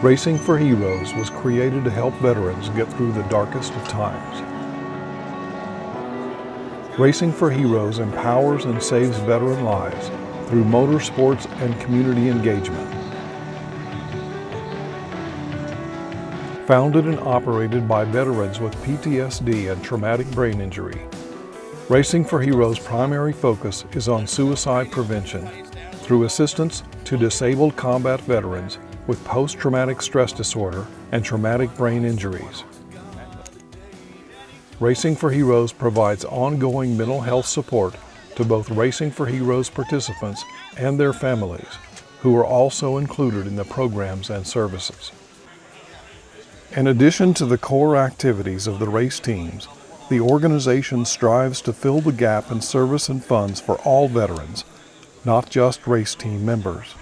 Racing for Heroes was created to help veterans get through the darkest of times. Racing for Heroes empowers and saves veteran lives through motorsports and community engagement. Founded and operated by veterans with PTSD and traumatic brain injury, Racing for Heroes' primary focus is on suicide prevention through assistance to disabled combat veterans with post-traumatic stress disorder and traumatic brain injuries. Racing for Heroes provides ongoing mental health support to both Racing for Heroes participants and their families, who are also included in the programs and services. In addition to the core activities of the race teams, the organization strives to fill the gap in service and funds for all veterans, not just race team members,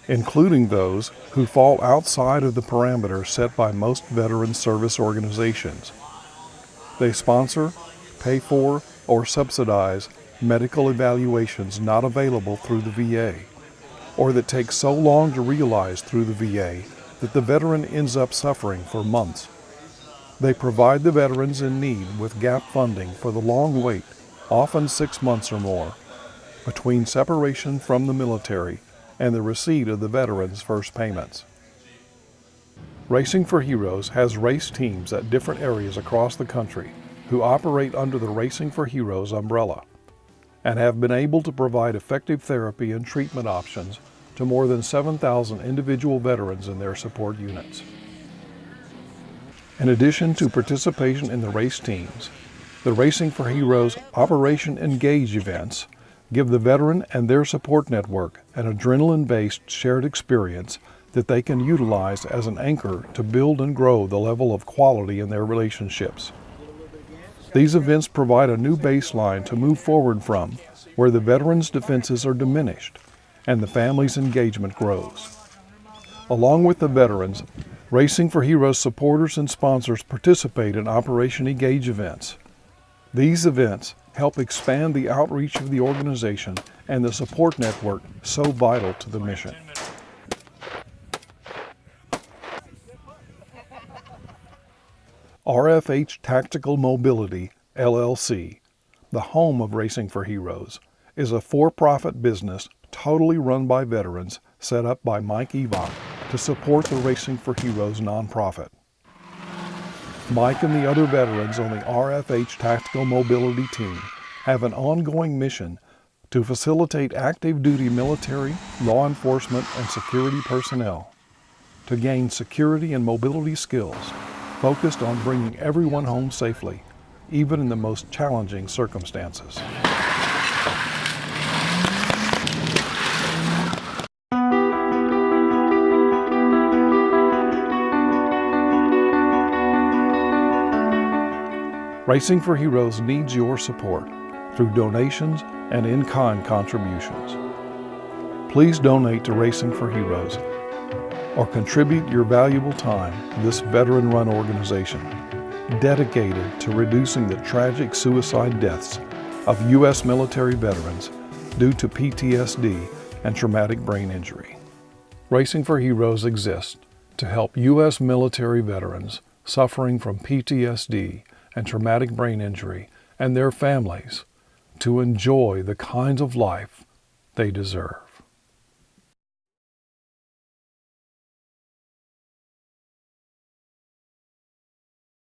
including those who fall outside of the parameters set by most veteran service organizations. They sponsor, pay for, or subsidize medical evaluations not available through the VA, or that take so long to realize through the VA that the veteran ends up suffering for months. They provide the veterans in need with gap funding for the long wait, often 6 months or more, between separation from the military and the receipt of the veteran's first payments. Racing for Heroes has race teams at different areas across the country who operate under the Racing for Heroes umbrella and have been able to provide effective therapy and treatment options to more than 7,000 individual veterans in their support units. In addition to participation in the race teams, the Racing for Heroes Operation Engage events give the veteran and their support network an adrenaline-based shared experience that they can utilize as an anchor to build and grow the level of quality in their relationships. These events provide a new baseline to move forward from, where the veteran's defenses are diminished and the family's engagement grows. Along with the veterans, Racing for Heroes supporters and sponsors participate in Operation Engage events. These events help expand the outreach of the organization and the support network so vital to the mission. RFH Tactical Mobility, LLC, the home of Racing for Heroes, is a for-profit business totally run by veterans set up by Mike Evok to support the Racing for Heroes nonprofit. Mike and the other veterans on the RFH Tactical Mobility team have an ongoing mission to facilitate active duty military, law enforcement, and security personnel to gain security and mobility skills focused on bringing everyone home safely, even in the most challenging circumstances. Racing for Heroes needs your support through donations and in-kind contributions. Please donate to Racing for Heroes or contribute your valuable time to this veteran-run organization dedicated to reducing the tragic suicide deaths of U.S. military veterans due to PTSD and traumatic brain injury. Racing for Heroes exists to help U.S. military veterans suffering from PTSD and traumatic brain injury and their families to enjoy the kinds of life they deserve.